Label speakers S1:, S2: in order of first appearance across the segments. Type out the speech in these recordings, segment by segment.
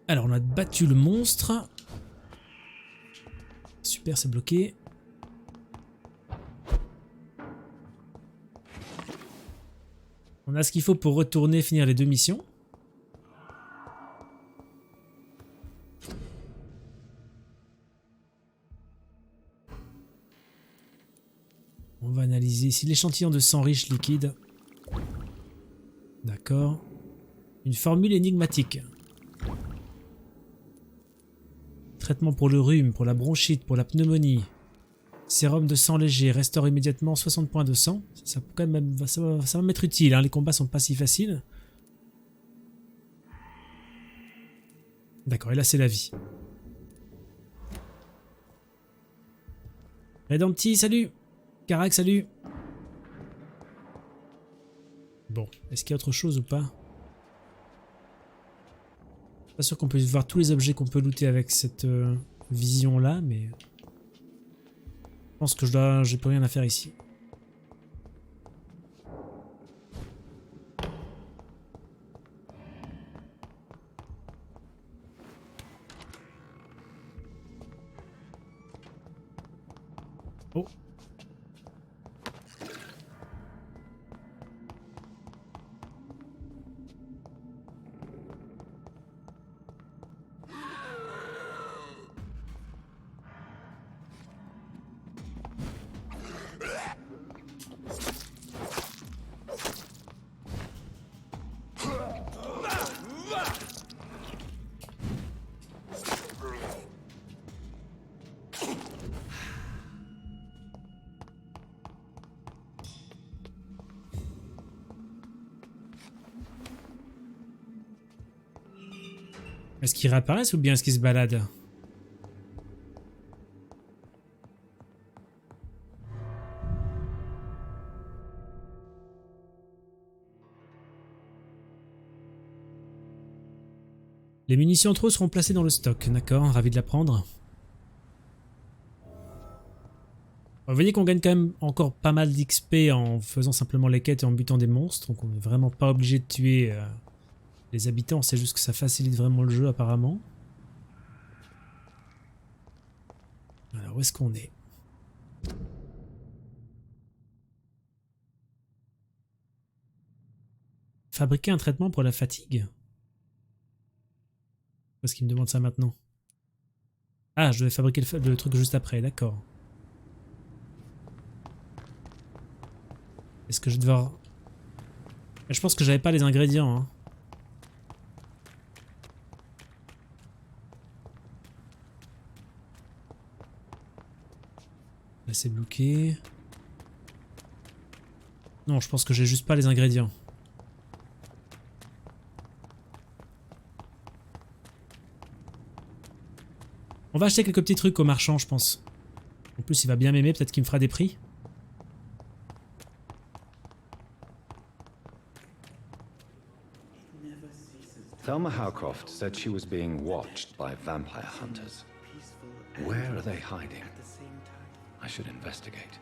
S1: Alors, on a battu le monstre. Super, c'est bloqué. On a ce qu'il faut pour retourner finir les 2 missions. On va analyser ici l'échantillon de sang riche liquide. D'accord. Une formule énigmatique. Traitement pour le rhume, pour la bronchite, pour la pneumonie. Sérum de sang léger, restaure immédiatement 60 points de sang. Ça, peut quand même, ça va m'être utile, hein. Les combats sont pas si faciles. D'accord, et là c'est la vie. Redempti, salut. Karak, salut. Bon, est-ce qu'il y a autre chose ou pas? Pas sûr qu'on puisse voir tous les objets qu'on peut looter avec cette vision là, mais je pense que j'ai plus rien à faire ici. Oh. Est-ce qu'ils réapparaissent ou bien est-ce qu'ils se baladent? Les munitions trop seront placées dans le stock, d'accord, ravi de l'apprendre. Vous voyez qu'on gagne quand même encore pas mal d'XP en faisant simplement les quêtes et en butant des monstres, donc on n'est vraiment pas obligé de tuer les habitants, c'est juste que ça facilite vraiment le jeu apparemment. Alors où est-ce qu'on est? Fabriquer un traitement pour la fatigue? Pourquoi est-ce qu'il me demande ça maintenant? Ah, je devais fabriquer le truc juste après, d'accord. Est-ce que je vais devoir... Je pense que j'avais pas les ingrédients, hein. Là c'est bloqué. Non, je pense que j'ai juste pas les ingrédients. On va acheter quelques petits trucs au marchand, je pense. En plus, il va bien m'aimer, peut-être qu'il me fera des prix.
S2: Thelma Howcroft said she was being watched by vampire hunters. Where are they hiding? I should investigate.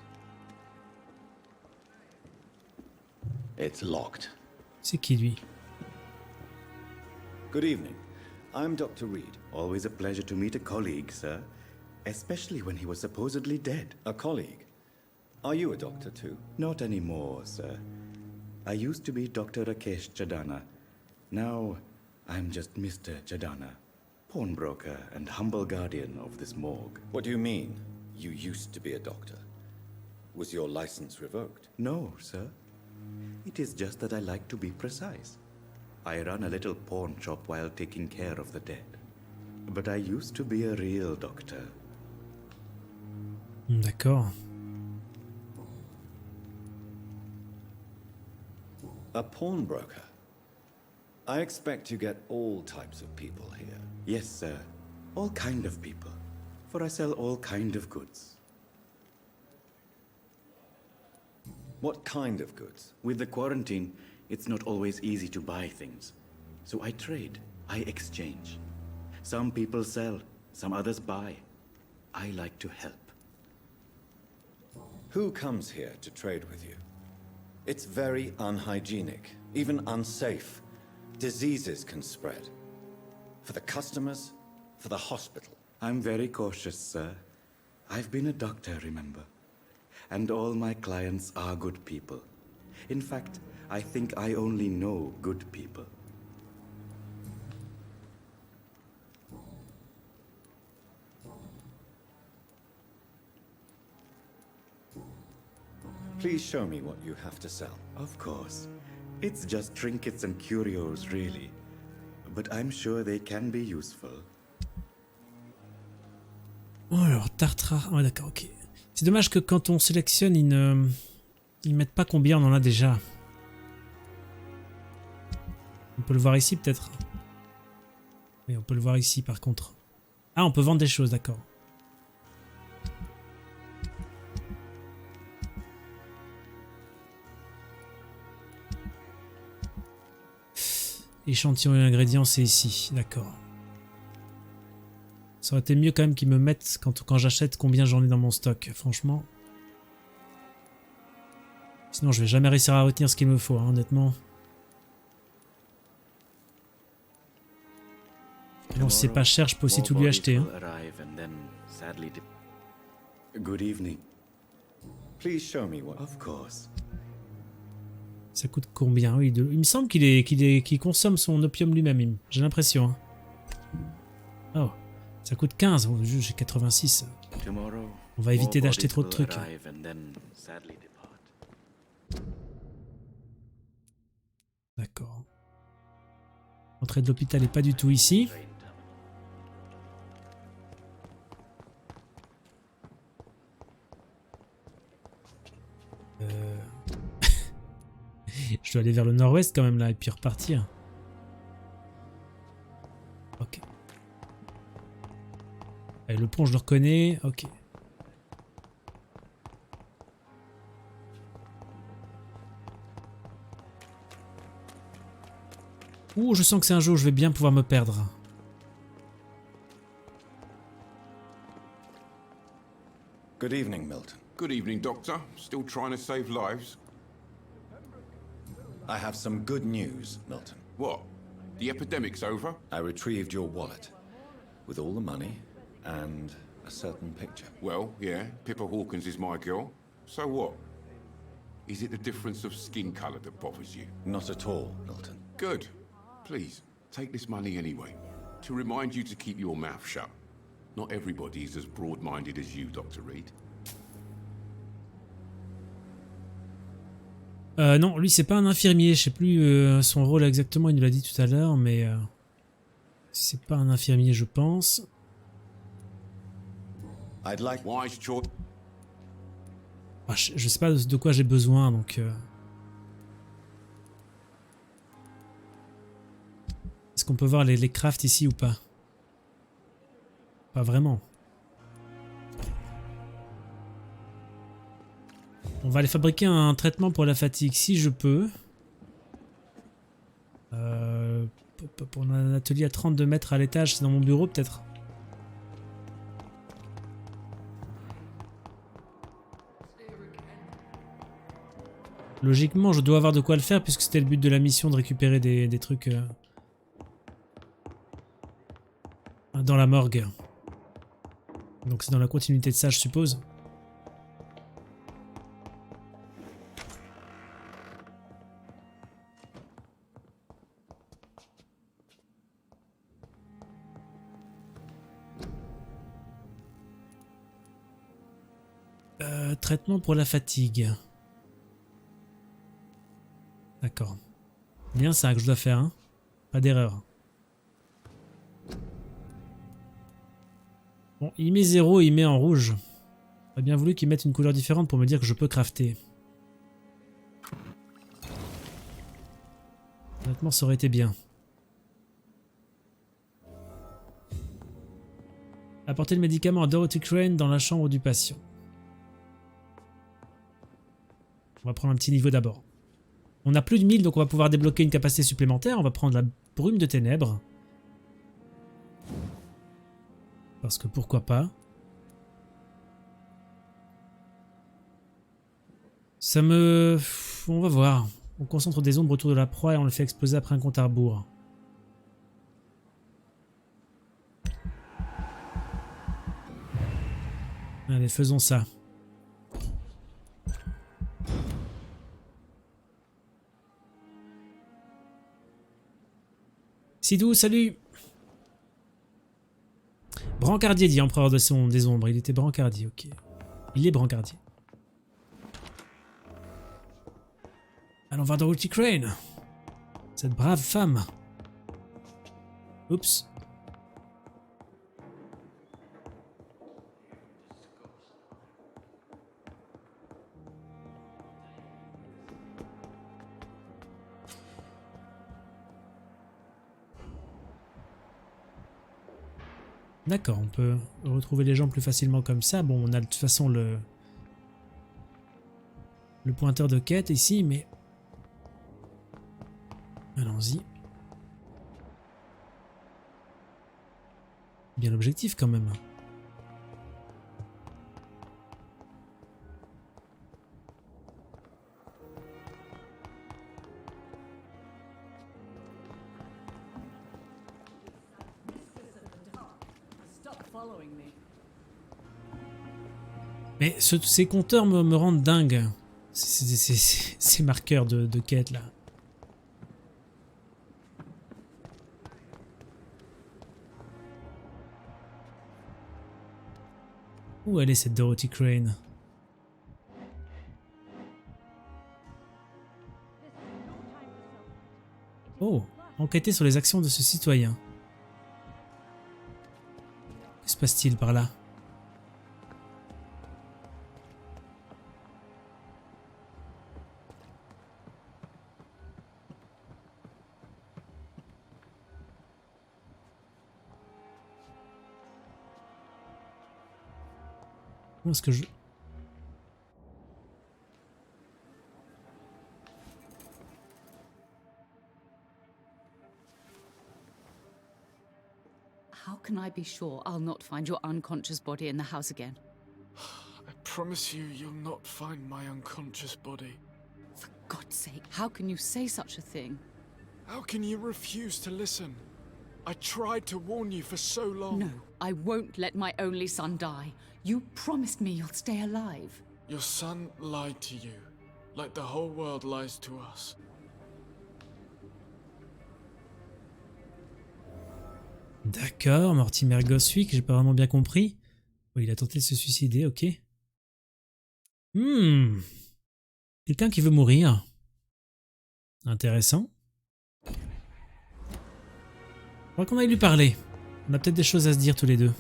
S2: It's locked.
S1: C'est qui lui?
S3: Good evening. I'm Dr. Reed. Always a pleasure to meet a colleague, sir. Especially when he was supposedly dead.
S4: A colleague? Are you a doctor too?
S3: Not anymore, sir. I used to be Dr. Rakesh Chadana. Now, I'm just Mr. Chadana, pawnbroker and humble guardian of this morgue.
S4: What do you mean, you used to be a doctor? Was your license revoked?
S3: No, sir. It is just that I like to be precise. I run a little pawn shop while taking care of the dead. But I used to be a real doctor.
S1: D'accord.
S4: A pawnbroker? I expect you get all types of people here.
S3: Yes, sir. All kind of people. For I sell all kind of goods.
S4: What kind of goods?
S3: With the quarantine, it's not always easy to buy things. So I trade, I exchange. Some people sell, some others buy. I like to help.
S4: Who comes here to trade with you? It's very unhygienic, even unsafe. Diseases can spread. For the customers, for the hospital.
S3: I'm very cautious, sir. I've been a doctor, remember? And all my clients are good people. In fact, I think I only know good people.
S4: Please show me what you have to sell.
S3: Of course. It's just trinkets and curios, really. But I'm sure they can be useful.
S1: Oh, alors, Tartra... Ouais, d'accord, ok. C'est dommage que quand on sélectionne, ils ne... Ils mettent pas combien on en a déjà. On peut le voir ici, peut-être. Oui, on peut le voir ici, par contre. Ah, on peut vendre des choses, d'accord. Échantillon et ingrédients, c'est ici, d'accord. Ça aurait été mieux quand même qu'ils me mettent, quand j'achète, combien j'en ai dans mon stock, franchement. Sinon, je vais jamais réussir à retenir ce qu'il me faut, hein, honnêtement. Alors, si c'est pas cher, je peux aussi tout lui acheter. Hein.
S3: Good evening.
S4: Please show me what.
S3: Of course.
S1: Ça coûte combien? Oui, il me semble qu'il consomme son opium lui-même, j'ai l'impression. Hein. Oh, ça coûte 15. Oh, j'ai 86. On va éviter d'acheter trop de trucs. D'accord. L'entrée de l'hôpital est pas du tout ici. Je dois aller vers le nord-ouest quand même là et puis repartir. Ok. Allez, le pont je le reconnais. Ok. Ouh, je sens que c'est un jeu où je vais bien pouvoir me perdre.
S4: Good evening, Milton.
S5: Good evening, Doctor. Still trying to save lives?
S4: I have some good news, Milton.
S5: What? The epidemic's over?
S4: I retrieved your wallet with all the money and a certain picture.
S5: Well, yeah, Pippa Hawkins is my girl. So what? Is it the difference of skin colour that bothers you?
S4: Not at all, Milton.
S5: Good. Please, take this money anyway. To remind you to keep your mouth shut. Not everybody is as broad-minded as you, Dr. Reed.
S1: Non, lui c'est pas un infirmier, je sais plus son rôle exactement, il nous l'a dit tout à l'heure, mais c'est pas un infirmier je pense.
S4: I'd like
S5: Wise choice.
S1: Ah, je sais pas de quoi j'ai besoin donc... Est-ce qu'on peut voir les crafts ici ou pas? Pas vraiment. On va aller fabriquer un traitement pour la fatigue si je peux. Pour un atelier à 32 mètres à l'étage, c'est dans mon bureau peut-être. Logiquement, je dois avoir de quoi le faire puisque c'était le but de la mission de récupérer des trucs dans la morgue. Donc c'est dans la continuité de ça, je suppose. Traitement pour la fatigue. D'accord. Bien ça que je dois faire, hein. Pas d'erreur. Bon, il met 0 et il met en rouge. J'aurais bien voulu qu'il mette une couleur différente pour me dire que je peux crafter. Honnêtement, ça aurait été bien. Apporter le médicament à Dorothy Crane dans la chambre du patient. On va prendre un petit niveau d'abord. On a plus de 1000, donc on va pouvoir débloquer une capacité supplémentaire. On va prendre la brume de ténèbres. Parce que pourquoi pas. Ça me... On va voir. On concentre des ombres autour de la proie et on le fait exploser après un compte à rebours. Allez, faisons ça. Sidou, salut. Brancardier, dit Empereur des Ombres. Il était brancardier, ok. Il est brancardier. Allons voir Dorothy Crane. Cette brave femme. Oups. D'accord, on peut retrouver les gens plus facilement comme ça. Bon, on a de toute façon le pointeur de quête ici, mais... Allons-y. Bien l'objectif quand même. Mais ces compteurs me rendent dingue. Ces marqueurs de quête là. Où elle est cette Dorothy Crane? Oh, enquêter sur les actions de ce citoyen. Que se passe-t-il par là? Comment est-ce que je...
S6: How can I be sure I'll not find your unconscious body in the house again?
S7: I promise you, you'll not find my unconscious body.
S6: For God's sake, how can you say such a thing?
S7: How can you refuse to listen? I tried to warn you for so long.
S6: No, I won't let my only son die. You promised me you'll stay alive.
S7: Your son lied to you, like the whole world lies to us.
S1: D'accord, Mortimer Goswick, j'ai pas vraiment bien compris. Oh, il a tenté de se suicider, ok. Quelqu'un qui veut mourir. Intéressant. Faudra qu'on aille lui parler. On a peut-être des choses à se dire tous les deux.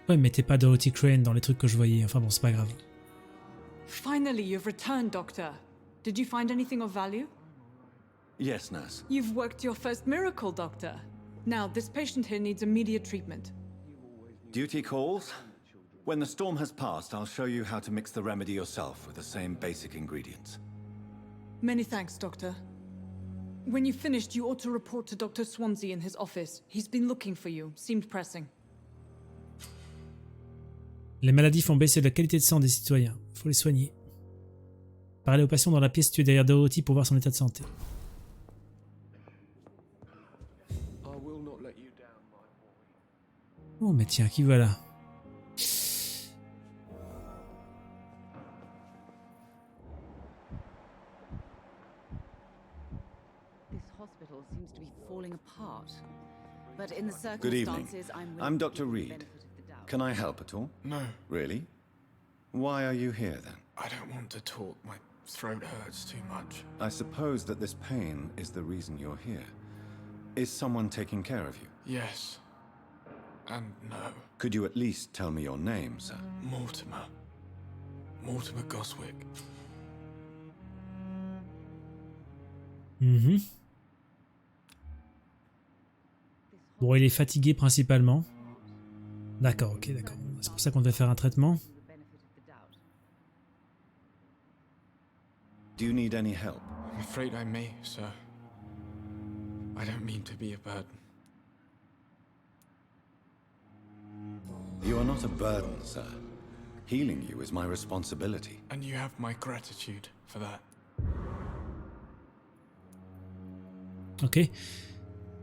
S1: Ouais, mettez pas Dorothy Crane dans les trucs que je voyais. Enfin bon, c'est pas grave.
S8: Finally, you've returned, Doctor. Did you find anything of value?
S4: Yes, nurse.
S8: You've worked your first miracle, Doctor. Now, this patient here needs immediate treatment.
S4: Duty calls? When the storm has passed, I'll show you how to mix the remedy yourself with the same basic ingredients.
S8: Many thanks, Doctor. When you've finished, you ought to report to Dr. Swansea in his office. He's been looking for you. Seemed pressing.
S1: Les maladies font baisser la qualité de sang des citoyens. Faut les soigner. Parlez aux patients dans la pièce située derrière Dorothy pour voir son état de santé. Oh mais tiens, qui voilà?
S6: This hospital seems to be falling apart. But in the
S4: Good evening.
S6: circumstances,
S4: I'm Dr. Reed. Can I help at all?
S7: No,
S4: Really? Why are you here then?
S7: I don't want to talk. My throat hurts too much.
S4: I suppose that this pain is the reason you're here. Is someone taking care of you?
S7: Yes. And no.
S4: Could you at least tell me your name, sir?
S7: Mortimer. Mortimer Goswick.
S1: Bon, il est fatigué principalement. D'accord, ok, d'accord. C'est pour ça qu'on devait faire un traitement.
S4: Do you need any help?
S7: I'm afraid I may, sir. I don't mean to be a burden.
S4: You are not a burden, sir. Healing you is my responsibility.
S7: And you have my gratitude for that.
S1: Ok.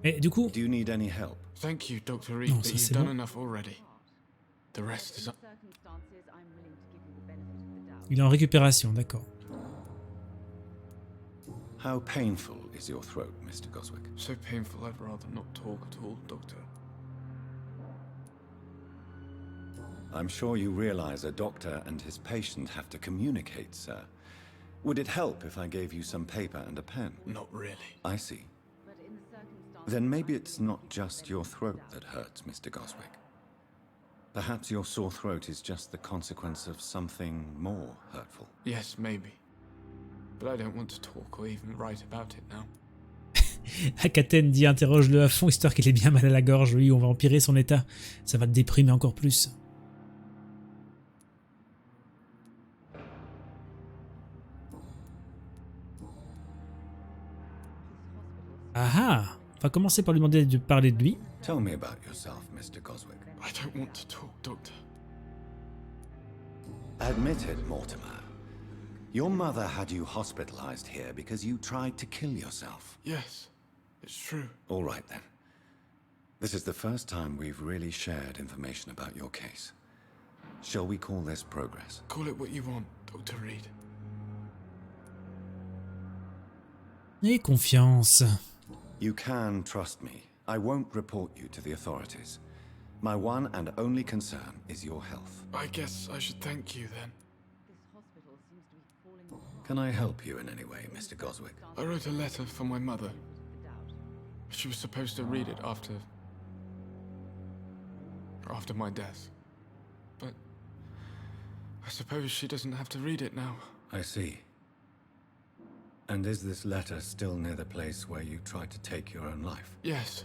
S1: Et du coup,
S4: Do you need any help?
S7: Thank you, Dr. Reed,
S1: Non,
S7: but
S1: ça,
S7: you've
S1: c'est
S7: done
S1: bon.
S7: enough already. The rest is up.
S1: il est en récupération, d'accord.
S4: How painful is your throat, Mr. Goswick?
S7: So painful I'd rather not talk at all, Doctor.
S4: I'm sure you realize a doctor and his patient have to communicate, sir. Would it help if I gave you some paper and a pen?
S7: Not really.
S4: I see. Then maybe it's not just your throat that hurts, Mr. Goswick. Perhaps your sore throat is just the consequence of something more hurtful.
S7: Yes, maybe. But I don't want to talk or even write about it now.
S1: Akaten dit interroge-le à fond histoire qu'il ait bien mal à la gorge. Oui, on va empirer son état. Ça va te déprimer encore plus. Ah ah! On va commencer par lui demander de parler de lui.
S4: Tell me about yourself, Mr. Goswick.
S7: I don't want to talk, Doctor.
S4: Admit it, Mortimer. Your mother had you hospitalized here because you tried to kill yourself.
S7: Yes, it's true.
S4: All right, then. This is the first time we've really shared information about your case. Shall we call this progress?
S7: Call it what you want, Dr. Reed.
S1: Aie confiance.
S4: You can trust me. I won't report you to the authorities. My one and only concern is your health.
S7: I guess I should thank you then.
S4: Can I help you in any way, Mr. Goswick?
S7: I wrote a letter for my mother. She was supposed to read it after my death. But I suppose she doesn't have to read it now.
S4: I see. And is this letter still near the place where you tried to take your own life?
S7: Yes.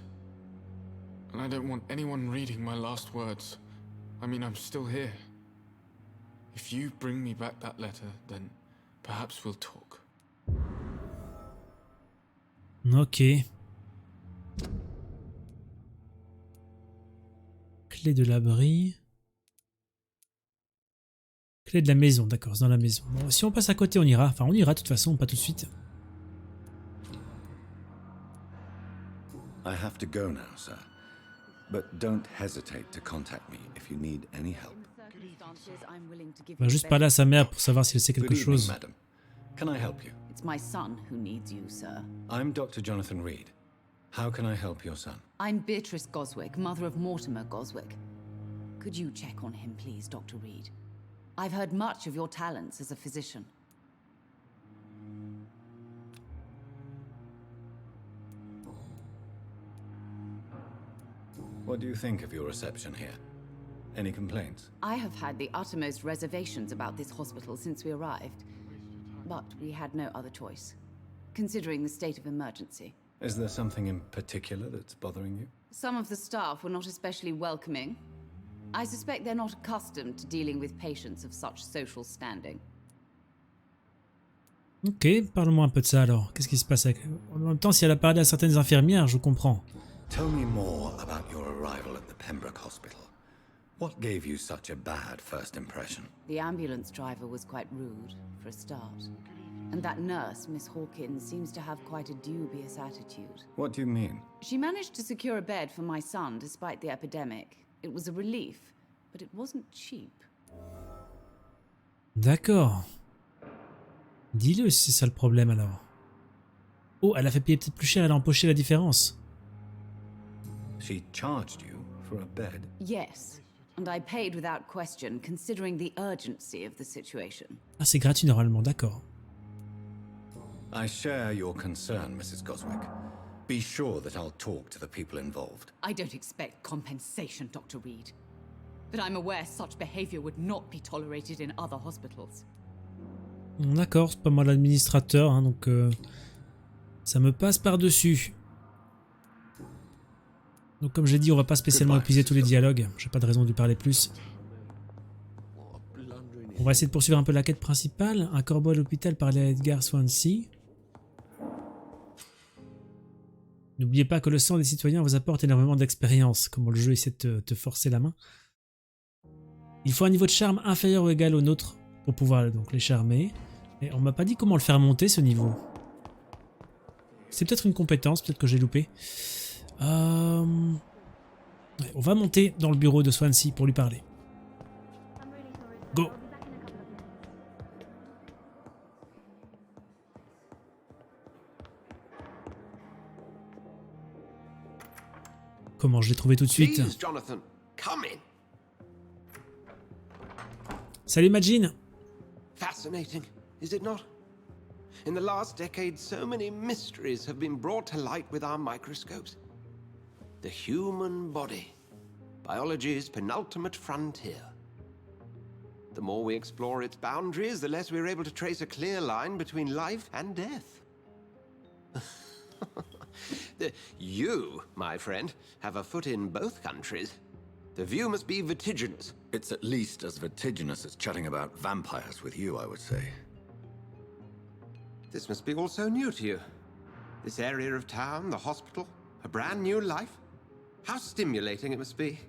S7: And I don't want anyone reading my last words. I mean, I'm still here. If you bring me back that letter, then perhaps we'll talk.
S1: Ok. Clé de l'abri. Clé de la maison, d'accord, c'est dans la maison. Bon, si on passe à côté, on ira. Enfin, on ira de toute façon, pas tout de suite.
S4: I have to go now, sir. But don't hesitate to contact me if you need any help.
S1: On va juste parler à sa mère pour savoir si elle sait quelque
S4: Good evening,
S1: chose.
S4: madam. Can I help you?
S6: It's my son who needs you, sir.
S4: I'm Dr. Jonathan Reed. How can I help your son?
S6: I'm Beatrice Goswick, mother of Mortimer Goswick. Could you check on him, please, Dr. Reed? I've heard much of your talents as a physician.
S4: What do you think of your reception here? Any complaints?
S6: I have had the uttermost reservations about this hospital since we arrived. But we had no other choice, considering the state of emergency.
S4: Is there something in particular that's bothering you?
S6: Some of the staff were not especially welcoming. I suspect they're not accustomed to dealing with patients of such social standing.
S1: Ok, parle-moi un peu de ça alors. Qu'est-ce qui se passe avec... En même temps, si elle a parlé à certaines infirmières, je comprends.
S4: Tell me more about your arrival at the Pembroke Hospital. What gave you such a bad first impression?
S6: The ambulance driver was quite rude, for a start. And that nurse, Miss Hawkins, seems to have quite a dubious attitude.
S4: What do you mean?
S6: She managed to secure a bed for my son despite the epidemic. It was a relief, but it wasn't cheap.
S1: D'accord. Dis-le si c'est ça le problème alors. Oh, elle a fait payer peut-être plus cher, elle a empoché la différence.
S4: She charged you for a bed?
S6: Yes, and I paid without question, considering the urgency of the situation.
S1: Ah, c'est gratuit normalement, d'accord.
S4: I share your concern, Mrs. Goswick. Be sure that I'll talk to the people involved.
S6: I don't expect compensation, Dr. Reed. But I'm aware such behavior would not be tolerated in other hospitals.
S1: D'accord, c'est pas moi l'administrateur, hein, donc ça me passe par-dessus. Donc comme j'ai dit, on va pas spécialement
S5: Goodbye,
S1: épuiser tous les
S5: Mrs.
S1: dialogues. J'ai pas de raison de lui parler plus. On va essayer de poursuivre un peu la quête principale. Un corbeau à l'hôpital parlait à Edgar Swansea. N'oubliez pas que le sang des citoyens vous apporte énormément d'expérience, comment le jeu essaie de te forcer la main. Il faut un niveau de charme inférieur ou égal au nôtre pour pouvoir donc les charmer. Et on m'a pas dit comment le faire monter ce niveau. C'est peut-être une compétence, peut-être que j'ai loupé. Ouais, on va monter dans le bureau de Swansea pour lui parler. Go! Comment je l'ai trouvé tout de suite?
S9: Please, Jonathan, come in.
S1: Salut Majin!
S9: Fascinating, is it not? In the last decade, so many mysteries have been brought to light with our microscopes. The human body, biology's penultimate frontier. The more we explore its boundaries, the less we're able to trace a clear line between life and death. You, my friend, have a foot in both countries. The view must be vertiginous.
S4: It's at least as vertiginous as chatting about vampires with you, I would say.
S9: This must be all so new to you. This area of town, the hospital, a brand new life. How stimulating it must be.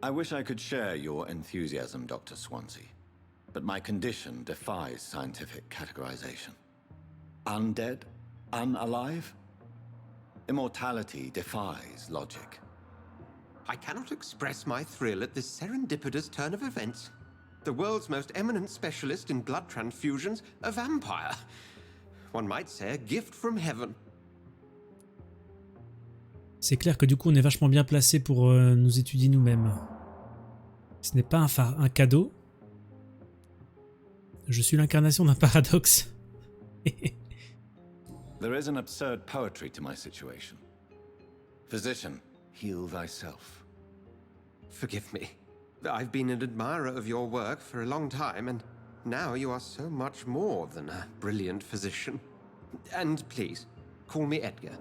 S4: I wish I could share your enthusiasm, Dr. Swansea, but my condition defies scientific categorization. Undead? Unalive? Immortality defies logic.
S9: I cannot express my thrill at this serendipitous turn of events. The world's most eminent specialist in blood transfusions, a vampire. One might say a gift from heaven.
S1: C'est clair que du coup on est vachement bien placé pour nous étudier nous-mêmes. Ce n'est pas un cadeau. Je suis l'incarnation d'un paradoxe.
S4: There is an absurd poetry to my situation. Physician, heal thyself.
S9: Forgive me. I've been an admirer of your work for a long time, and now you are so much more than a brilliant physician. And please, call me Edgar.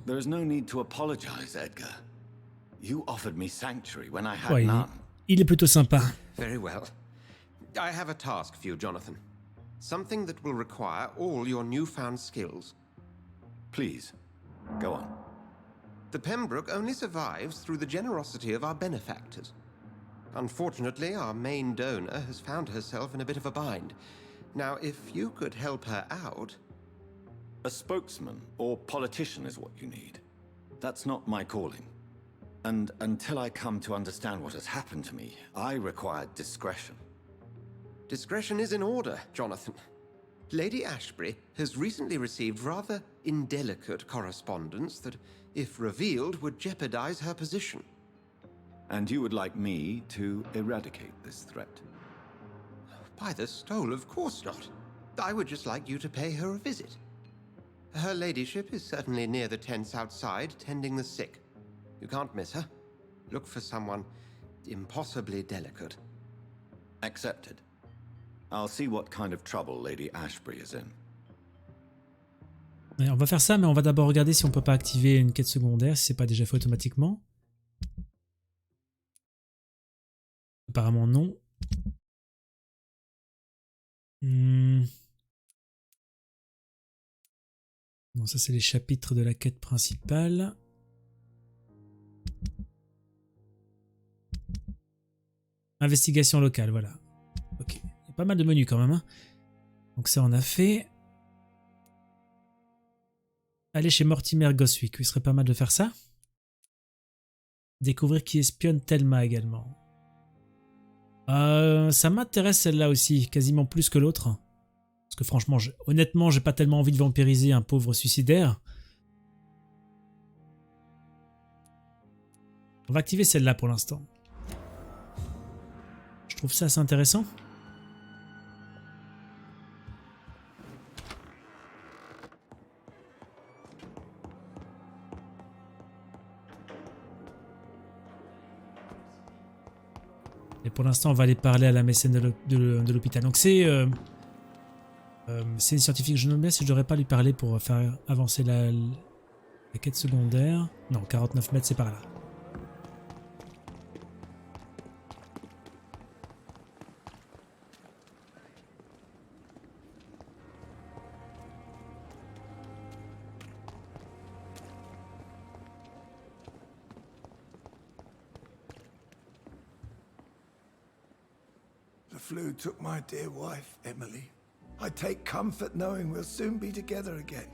S4: There is no need to apologize, Edgar. You offered me sanctuary when I had
S1: Ouais,
S4: none.
S1: il est plutôt sympa.
S9: Very well. I have a task for you, Jonathan. Something that will require all your newfound skills.
S4: Please, go on.
S9: The Pembroke only survives through the generosity of our benefactors. Unfortunately, our main donor has found herself in a bit of a bind. Now, if you could help her out...
S4: A spokesman or politician is what you need. That's not my calling. And until I come to understand what has happened to me, I require discretion.
S9: Discretion is in order, Jonathan. Lady Ashbury has recently received rather indelicate correspondence that, if revealed, would jeopardize her position.
S4: And you would like me to eradicate this threat?
S9: By the stole, of course not. I would just like you to pay her a visit. Her ladyship is certainly near the tents outside, tending the sick. You can't miss her. Look for someone impossibly delicate.
S4: Accepted. I'll see what kind of trouble Lady Ashbury is in.
S1: Ouais, on va faire ça, mais on va d'abord regarder si on peut pas activer une quête secondaire, si c'est pas déjà fait automatiquement. Apparemment non. Non, ça c'est les chapitres de la quête principale. Investigation locale, voilà. Ok, il y a pas mal de menus quand même. Hein. Donc ça on a fait. Aller chez Mortimer Goswick, il serait pas mal de faire ça. Découvrir qui espionne Thelma également. Ça m'intéresse celle-là aussi, quasiment plus que l'autre. Parce que franchement, honnêtement, j'ai pas tellement envie de vampiriser un pauvre suicidaire. On va activer celle-là pour l'instant. Je trouve ça assez intéressant. Et pour l'instant, on va aller parler à la mécène de l'hôpital. Donc c'est C'est une scientifique, je me demande bien si je devrais pas lui parler pour faire avancer la quête secondaire. Non, 49 mètres, c'est par là.
S10: The flu took my dear wife, Emily. I take comfort knowing we'll soon be together again.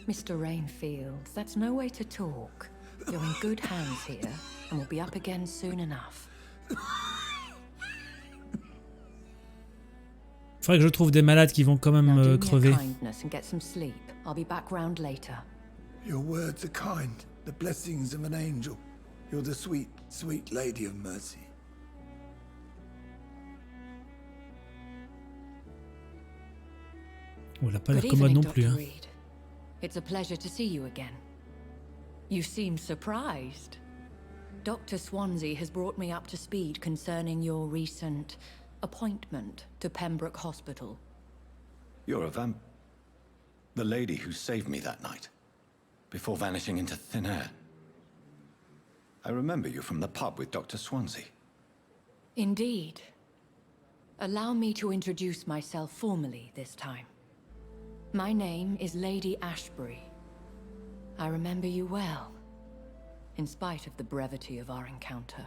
S11: Mr. Rainfield, that's no way to talk. You're in good hands here, and we'll be up again soon enough.
S1: Faudrait que je trouve des malades qui vont quand même crever.
S11: Kindness and get some sleep. I'll be back round later.
S10: Your words are kind, the blessings of an angel. You're the sweet, sweet lady of mercy.
S1: Oh, elle a pas l'air commode non plus. Hein.
S11: Reed. It's a pleasure to see you again. You seem surprised. Dr. Swansea has brought me up to speed concerning your recent appointment to Pembroke Hospital.
S4: You're a the lady who saved me that night, before vanishing into thin air. I remember you from the pub with Dr. Swansea.
S11: Indeed. Allow me to introduce myself formally this time. My name is Lady Ashbury. I remember you well, in spite of the brevity of our encounter.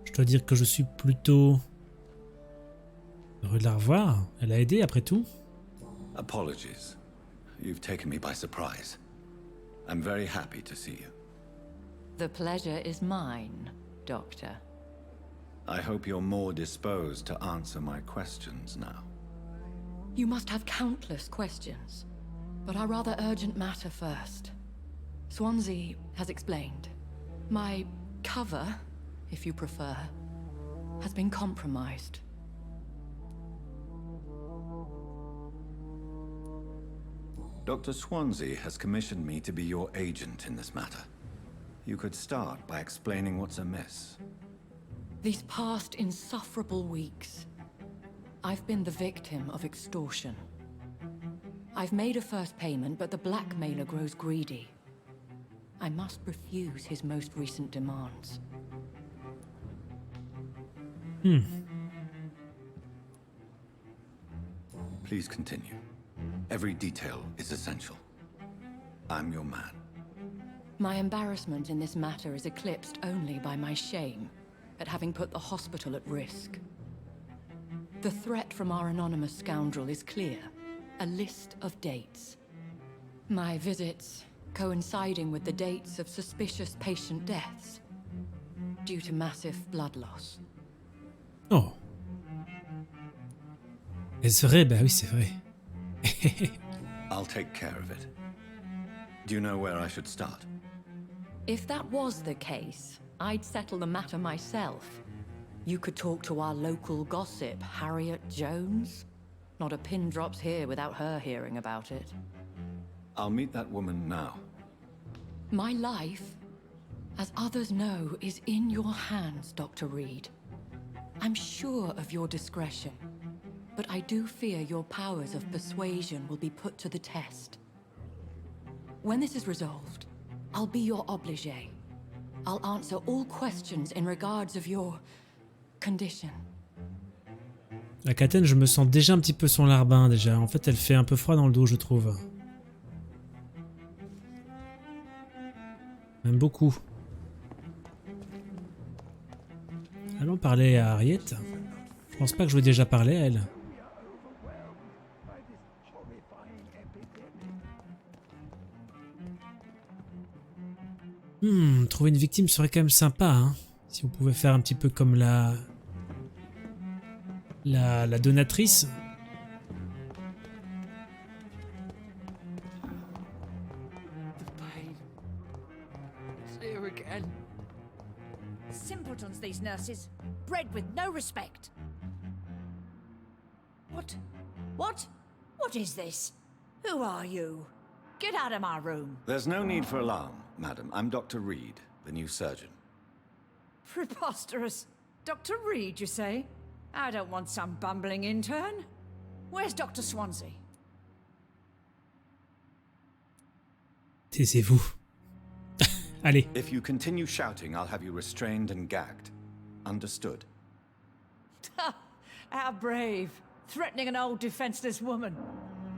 S1: Je dois dire que je suis plutôt heureux de la revoir. Elle a aidé après tout.
S4: Apologies. You've taken me by surprise. I'm very happy to see you.
S11: The pleasure is mine, Doctor.
S4: I hope you're more disposed to answer my questions now.
S11: You must have countless questions, but our rather urgent matter first. Swansea has explained. My cover, if you prefer, has been compromised.
S4: Dr. Swansea has commissioned me to be your agent in this matter. You could start by explaining what's amiss.
S11: These past insufferable weeks, I've been the victim of extortion. I've made a first payment, but the blackmailer grows greedy. I must refuse his most recent demands.
S4: Please continue. Every detail is essential. I'm your man.
S11: My embarrassment in this matter is eclipsed only by my shame at having put the hospital at risk. The threat from our anonymous scoundrel is clear. A list of dates. My visits coinciding with the dates of suspicious patient deaths due to massive blood loss.
S1: Oh. Est-ce vrai? Bah oui, c'est vrai.
S4: I'll take care of it. Do you know where I should start?
S11: If that was the case, I'd settle the matter myself. You could talk to our local gossip, Harriet Jones. Not a pin drops here without her hearing about it.
S4: I'll meet that woman now.
S11: My life, as others know, is in your hands, Dr. Reed. I'm sure of your discretion, but I do fear your powers of persuasion will be put to the test. When this is resolved, I'll be your obligé. I'll answer all questions in regards of your condition.
S1: La Catène, je me sens déjà un petit peu son larbin déjà. En fait, elle fait un peu froid dans le dos, je trouve. Même beaucoup. Allons parler à Harriet. Je pense pas que je lui ai déjà parlé à elle. Trouver une victime serait quand même sympa, hein. Si on pouvait faire un petit peu comme la donatrice.
S12: Simpletons, these nurses. Bred with no respect. What? What is this? Who are you? Get out of my room.
S4: There's no need for alarm, madam. I'm Dr. Reed, the new surgeon.
S12: Preposterous. Dr. Reed, you say? I don't want some bumbling intern. Where's Dr. Swansea?
S1: Taisez-vous. Allez.
S4: If you continue shouting, I'll have you restrained and gagged. Understood?
S12: How brave. Threatening an old defenseless woman.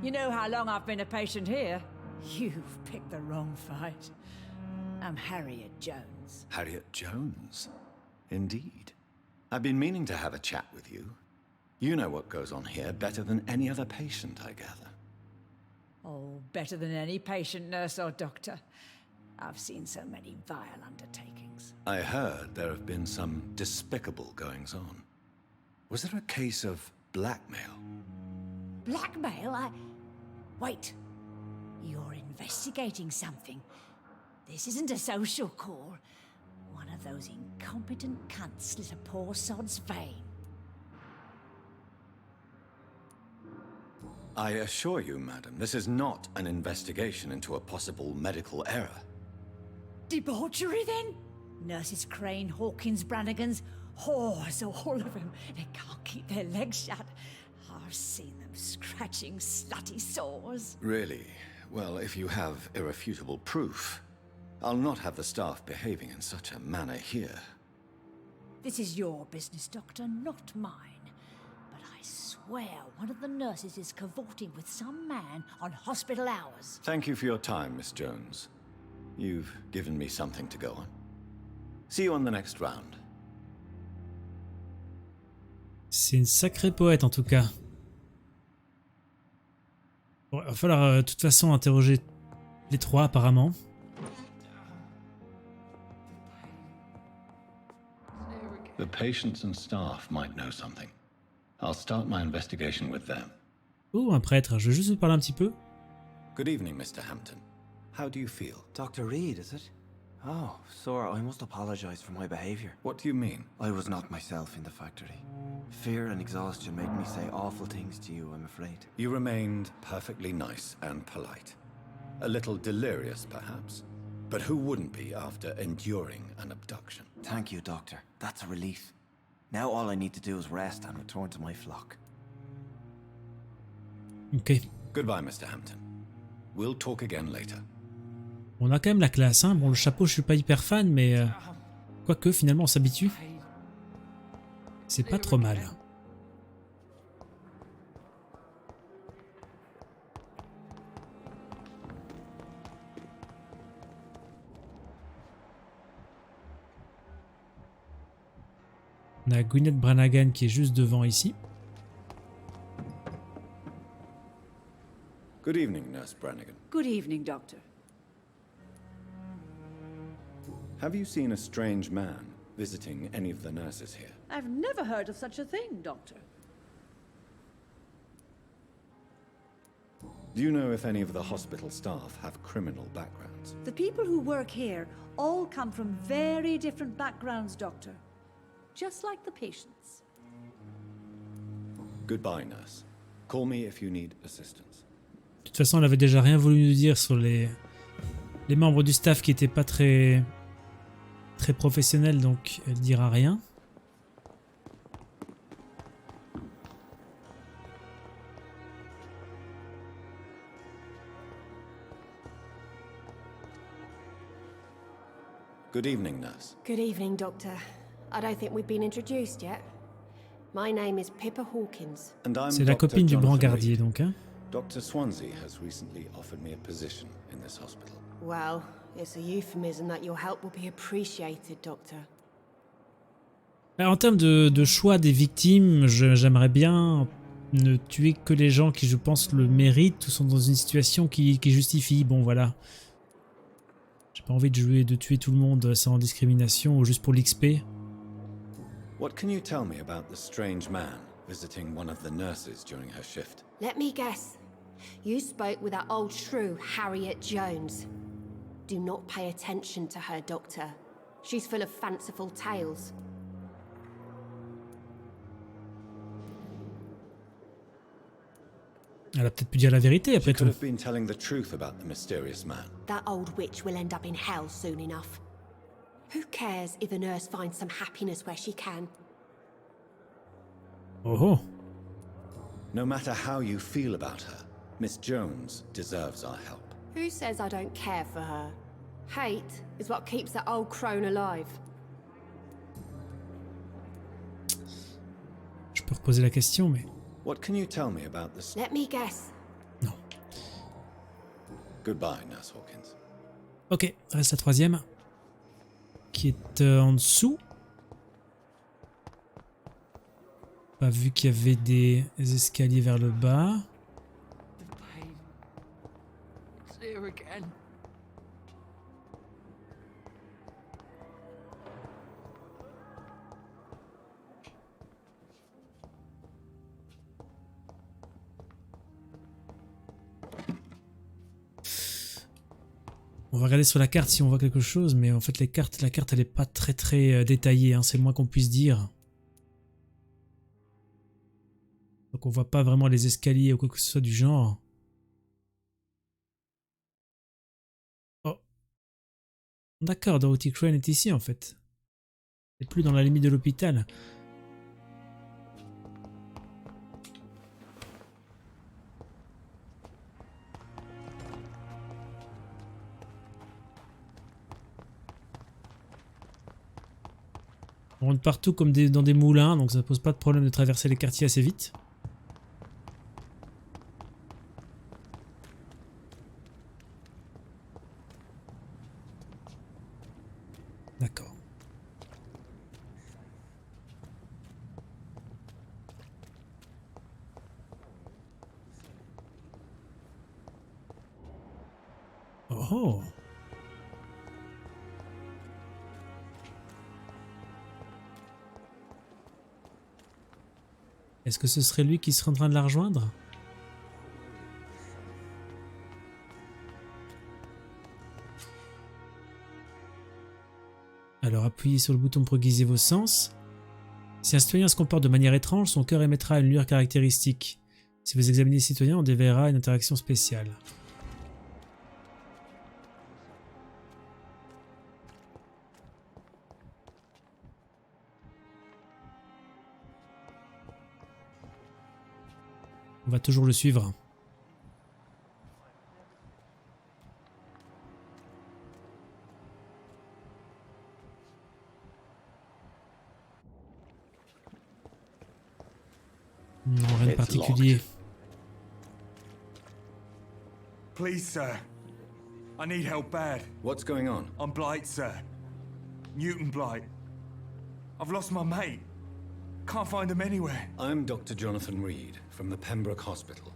S12: You know how long I've been a patient here. You've picked the wrong fight. I'm Harriet Jones.
S4: Harriet Jones? Indeed. I've been meaning to have a chat with you. You know what goes on here better than any other patient, I gather.
S12: Oh, better than any patient, nurse, or doctor. I've seen so many vile undertakings.
S4: I heard there have been some despicable goings-on. Was there a case of blackmail?
S12: Blackmail? Wait. You're investigating something. This isn't a social call. One of those incompetent cunts slit a poor sod's vein.
S4: I assure you, madam, this is not an investigation into a possible medical error.
S12: Debauchery, then? Nurses Crane, Hawkins, Brannigans, whores, all of them. They can't keep their legs shut. I've seen them scratching slutty sores.
S4: Really? Well, if you have irrefutable proof, I'll not have the staff behaving in such a manner here.
S12: This is your business, Doctor, not mine. But I swear one of the nurses is cavorting with some man on hospital hours.
S4: Thank you for your time, Miss Jones. You've given me something to go on. See you on the next round.
S1: C'est une sacrée poète en tout cas. Bon, il va falloir de toute façon interroger les trois apparemment.
S2: The patients and staff might know something. I'll start my investigation with them.
S1: Oh, un prêtre, je veux juste vous parler un petit peu.
S4: Good evening, Mr. Hampton. How do you feel?
S13: Dr. Reed, is it? Oh, sir, I must apologize for my behavior.
S4: What do you mean?
S13: I was not myself in the factory. Fear and exhaustion made me say awful things to you, I'm afraid.
S4: You remained perfectly nice and polite. A little delirious, perhaps. But who wouldn't be after enduring an abduction?
S13: Thank you, Doctor. That's a relief. Now all I need to do is rest and return to my flock.
S1: Ok.
S4: Goodbye, Mr. Hampton. We'll talk again later.
S1: On a quand même la classe, hein. Bon, le chapeau, je suis pas hyper fan, mais... quoique, finalement, on s'habitue. C'est pas trop mal. On a Gwyneth Brannigan qui est juste devant ici.
S4: Good evening, Nurse Brannigan.
S6: Good evening, Doctor.
S4: Have you seen a strange man visiting any of the nurses here?
S14: I've never heard of such a thing, Doctor.
S4: Do you know if any of the hospital staff have criminal backgrounds?
S14: The people who work here all come from very different backgrounds, Doctor. Just like the patients.
S4: Goodbye, nurse. Call me if you need assistance.
S1: De toute façon, elle avait déjà rien voulu nous dire sur les membres du staff qui étaient pas très professionnels, donc elle dira rien.
S4: Good evening, nurse.
S15: Good evening, Doctor. I don't think we've been introduced yet. My name is Pippa Hawkins.
S1: C'est la copine du brancardier, donc. Hein?
S4: Dr. Swansea has recently offered me a position in this hospital.
S15: Well, it's a euphemism that your help will be appreciated, Doctor.
S1: En termes de choix des victimes, j'aimerais bien ne tuer que les gens qui, je pense, le méritent ou sont dans une situation qui justifie. Bon, voilà. J'ai pas envie de tuer tout le monde sans discrimination ou juste pour l'XP.
S4: What can you tell me about the strange man visiting one of the nurses during her shift?
S15: Let me guess. You spoke with that old shrew, Harriet Jones. Do not pay attention to her, Doctor. She's full of fanciful tales.
S1: Elle a peut-être pu dire la vérité après tout.
S4: She could have been telling the truth about the mysterious man.
S15: That old witch will end up in hell soon enough. Who cares if a nurse finds some happiness where she can?
S1: Oh oh.
S4: No matter how you feel about her, Miss Jones deserves our help.
S15: Who says I don't care for her? Hate is what keeps that old crone alive.
S1: Je peux reposer la question, mais...
S4: What can you tell me about this?
S15: Let me guess.
S1: Non.
S4: Goodbye, Nurse Hawkins.
S1: Ok, reste la troisième. Qui est en dessous. Pas vu qu'il y avait des escaliers vers le bas. On va regarder sur la carte si on voit quelque chose, mais en fait la carte elle est pas très détaillée, hein, c'est le moins qu'on puisse dire. Donc on voit pas vraiment les escaliers ou quoi que ce soit du genre. Oh. D'accord, Dorothy Crane est ici en fait. Elle est plus dans la limite de l'hôpital. On rentre partout comme dans des moulins, donc ça pose pas de problème de traverser les quartiers assez vite. D'accord. Oh. Est-ce que ce serait lui qui serait en train de la rejoindre? Alors appuyez sur le bouton pour aiguiser vos sens. Si un citoyen se comporte de manière étrange, son cœur émettra une lueur caractéristique. Si vous examinez le citoyen, on déverra une interaction spéciale. On va toujours le suivre. Non, rien de particulier.
S16: Please, sir. I need help bad.
S4: What's going on?
S16: I'm Blight, sir. Newton Blight. I've lost my mate. Can't find him anywhere.
S4: I'm Dr. Jonathan Reed from the Pembroke Hospital.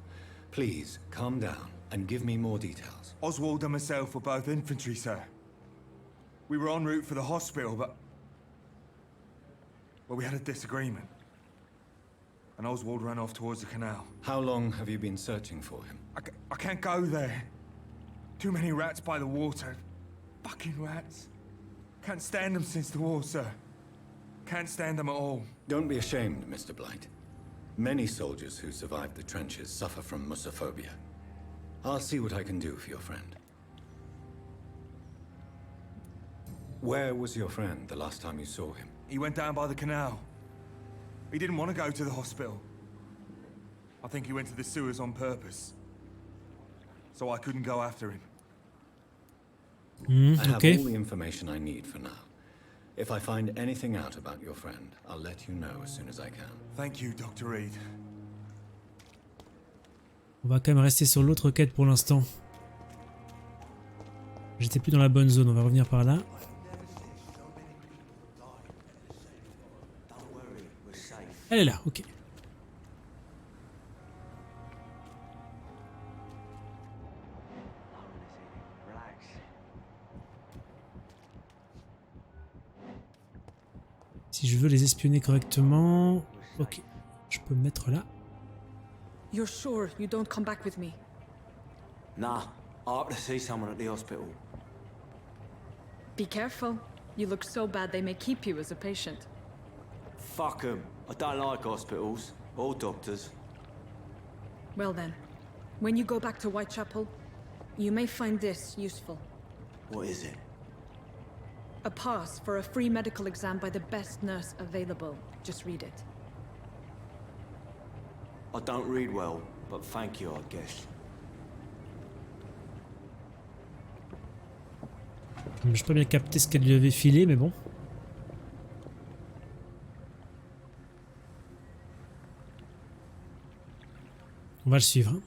S4: Please, calm down and give me more details.
S16: Oswald and myself were both infantry, sir. We were en route for the hospital, but... well, we had a disagreement. And Oswald ran off towards the canal.
S4: How long have you been searching for him?
S16: I can't go there. Too many rats by the water. Fucking rats. Can't stand them since the war, sir. Can't stand them at all.
S4: Don't be ashamed, Mr. Blight. Many soldiers who survived the trenches suffer from musophobia. I'll see what I can do for your friend. Where was your friend the last time you saw him?
S16: He went down by the canal. He didn't want to go to the hospital. I think he went to the sewers on purpose. So I couldn't go after him.
S4: I have all the information I need for now. If I find anything out about your friend, I'll let you know as soon as I can.
S16: Thank you, Dr. Reed.
S1: On va quand même rester sur l'autre quête pour l'instant. J'étais plus dans la bonne zone, on va revenir par là. Elle est là, ok. Si je veux les espionner correctement... Ok, je peux me mettre là.
S8: You're sure you don't come back with me?
S13: Nah, I have to see someone at the hospital.
S8: Be careful. You look so bad they may keep you as a patient.
S13: Fuck 'em. I don't like hospitals or doctors.
S8: Well then, when you go back to Whitechapel, you may find this useful.
S13: What is it?
S8: A pass for a free medical exam by the best nurse available. Just read it.
S13: I don't read well, but thank you, I guess.
S1: Je peux bien capter ce qu'elle lui avait filé, mais bon. On va le suivre. Hein.